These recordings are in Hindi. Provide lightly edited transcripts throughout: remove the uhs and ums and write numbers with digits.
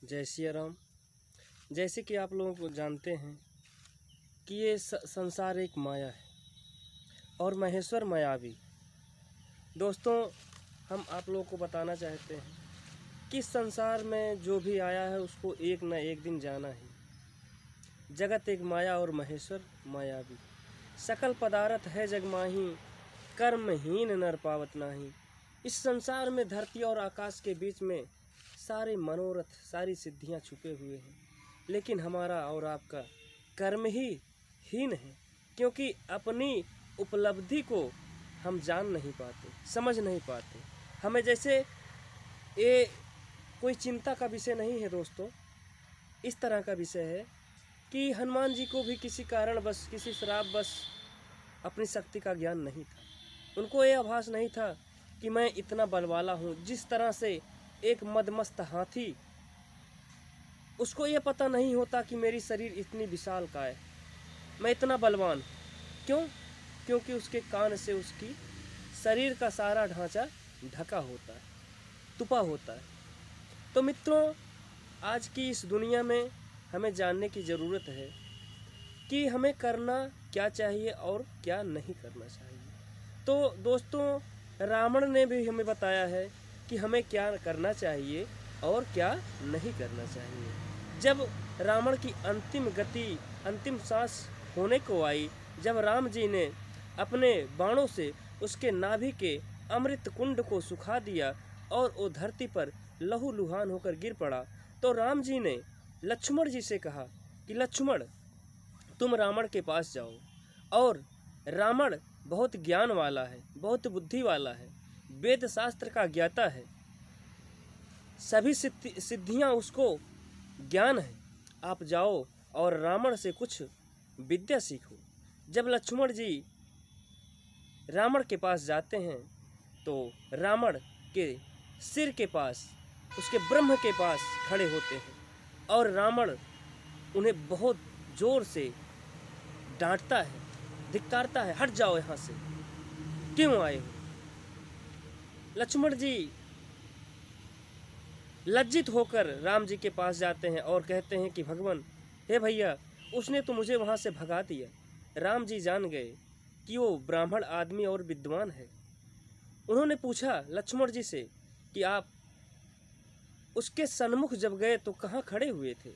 जय सिया राम। जैसे कि आप लोगों को जानते हैं कि ये संसार एक माया है और महेश्वर मायावी। दोस्तों, हम आप लोगों को बताना चाहते हैं कि संसार में जो भी आया है उसको एक न एक दिन जाना ही। जगत एक माया और महेश्वर मायावी। सकल पदार्थ है जगमाही, कर्महीन नर पावत नाही। इस संसार में धरती और आकाश के बीच में सारे मनोरथ, सारी सिद्धियां छुपे हुए हैं, लेकिन हमारा और आपका कर्म ही हीन है, क्योंकि अपनी उपलब्धि को हम जान नहीं पाते, समझ नहीं पाते। हमें जैसे ये कोई चिंता का विषय नहीं है दोस्तों। इस तरह का विषय है कि हनुमान जी को भी किसी कारणवश, किसी श्रापवश अपनी शक्ति का ज्ञान नहीं था। उनको ये आभास नहीं था कि मैं इतना बलवाला हूँ। जिस तरह से एक मदमस्त हाथी, उसको ये पता नहीं होता कि मेरी शरीर इतनी विशालकाय, मैं इतना बलवान। क्यों? क्योंकि उसके कान से उसकी शरीर का सारा ढांचा ढका होता है, तुपा होता है। तो मित्रों, आज की इस दुनिया में हमें जानने की ज़रूरत है कि हमें करना क्या चाहिए और क्या नहीं करना चाहिए। तो दोस्तों, रावण ने भी हमें बताया है कि हमें क्या करना चाहिए और क्या नहीं करना चाहिए। जब रावण की अंतिम गति, अंतिम सांस होने को आई, जब राम जी ने अपने बाणों से उसके नाभि के अमृत कुंड को सुखा दिया और वो धरती पर लहूलुहान होकर गिर पड़ा, तो राम जी ने लक्ष्मण जी से कहा कि लक्ष्मण, तुम रावण के पास जाओ। और रावण बहुत ज्ञान वाला है, बहुत बुद्धि वाला है, वेद शास्त्र का ज्ञाता है, सभी सिद्धियां उसको ज्ञान है। आप जाओ और रावण से कुछ विद्या सीखो। जब लक्ष्मण जी रावण के पास जाते हैं तो रावण के सिर के पास, उसके ब्रह्म के पास खड़े होते हैं और रावण उन्हें बहुत जोर से डांटता है, धिक्कारता है, हट जाओ यहाँ से, क्यों आए हो। लक्ष्मण जी लज्जित होकर राम जी के पास जाते हैं और कहते हैं कि भगवान, हे भैया, उसने तो मुझे वहाँ से भगा दिया। राम जी जान गए कि वो ब्राह्मण आदमी और विद्वान है। उन्होंने पूछा लक्ष्मण जी से कि आप उसके सन्मुख जब गए तो कहाँ खड़े हुए थे?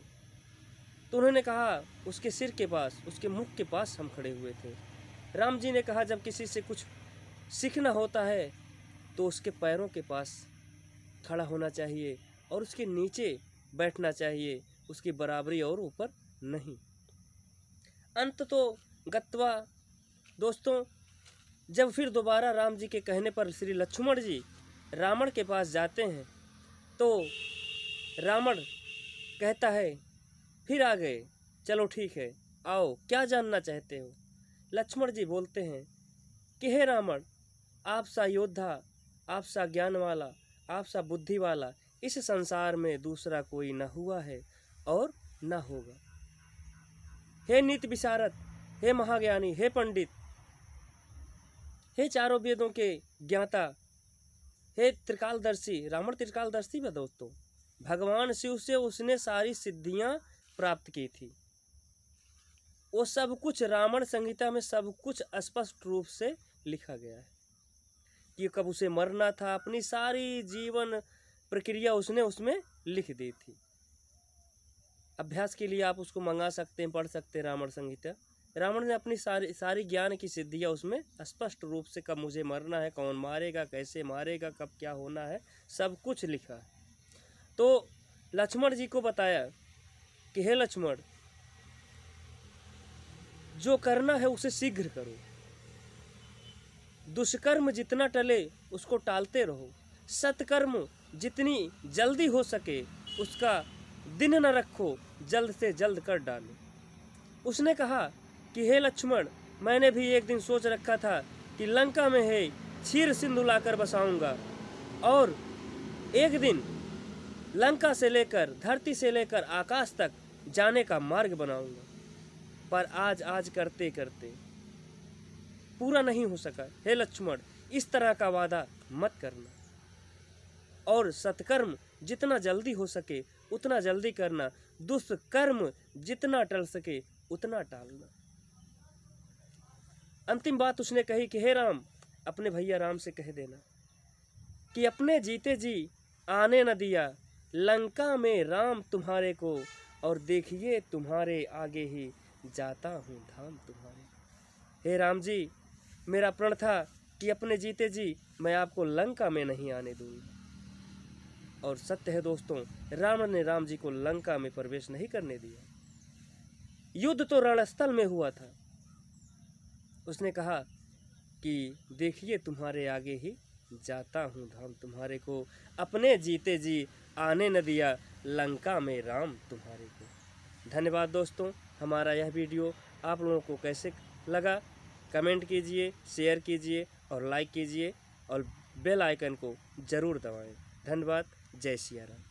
तो उन्होंने कहा, उसके सिर के पास, उसके मुख के पास हम खड़े हुए थे। राम जी ने कहा, जब किसी से कुछ सीखना होता है तो उसके पैरों के पास खड़ा होना चाहिए और उसके नीचे बैठना चाहिए, उसकी बराबरी और ऊपर नहीं। अंत तो गत्वा दोस्तों, जब फिर दोबारा राम जी के कहने पर श्री लक्ष्मण जी रावण के पास जाते हैं तो रावण कहता है, फिर आ गए, चलो ठीक है, आओ, क्या जानना चाहते हो? लक्ष्मण जी बोलते हैं कि हे रावण, आप सा योद्धा, आप सा ज्ञान वाला, आप सा बुद्धि वाला इस संसार में दूसरा कोई न हुआ है और न होगा। हे नित्य विशारद, हे महाज्ञानी, हे पंडित, हे चारों वेदों के ज्ञाता, हे त्रिकालदर्शी। रावण त्रिकालदर्शी है दोस्तों। भगवान शिव से उसने सारी सिद्धियां प्राप्त की थी। वो सब कुछ रावण संहिता में सब कुछ स्पष्ट रूप से लिखा गया है कि कब उसे मरना था, अपनी सारी जीवन प्रक्रिया उसने उसमें लिख दी थी। अभ्यास के लिए आप उसको मंगा सकते हैं, पढ़ सकते हैं रावण संहिता। रावण ने अपनी सारी ज्ञान की सिद्धियां उसमें स्पष्ट रूप से, कब मुझे मरना है, कौन मारेगा, कैसे मारेगा, कब क्या होना है, सब कुछ लिखा है। तो लक्ष्मण जी को बताया कि हे लक्ष्मण, जो करना है उसे शीघ्र करो, दुष्कर्म जितना टले उसको टालते रहो, सत्कर्म जितनी जल्दी हो सके उसका दिन न रखो, जल्द से जल्द कर डालो। उसने कहा कि हे लक्ष्मण, मैंने भी एक दिन सोच रखा था कि लंका में है क्षीर सिंधु लाकर बसाऊंगा और एक दिन लंका से लेकर, धरती से लेकर आकाश तक जाने का मार्ग बनाऊंगा, पर आज करते करते पूरा नहीं हो सका। हे लक्ष्मण, इस तरह का वादा मत करना और सत्कर्म जितना जल्दी हो सके उतना जल्दी करना, दुष्कर्म जितना टल सके उतना टालना। अंतिम बात उसने कही कि हे राम, अपने भैया राम से कह देना कि अपने जीते जी आने न दिया लंका में राम तुम्हारे को, और देखिए तुम्हारे आगे ही जाता हूँ धाम तुम्हारे। हे राम जी, मेरा प्रण था कि अपने जीते जी मैं आपको लंका में नहीं आने दूंगा। और सत्य है दोस्तों, रावण ने राम जी को लंका में प्रवेश नहीं करने दिया। युद्ध तो रणस्थल में हुआ था। उसने कहा कि देखिए तुम्हारे आगे ही जाता हूँ धाम तुम्हारे को, अपने जीते जी आने न दिया लंका में राम तुम्हारे को। धन्यवाद दोस्तों। हमारा यह वीडियो आप लोगों को कैसे लगा कमेंट कीजिए, शेयर कीजिए और लाइक कीजिए और बेल आइकन को ज़रूर दबाएं। धन्यवाद। जय सिया राम।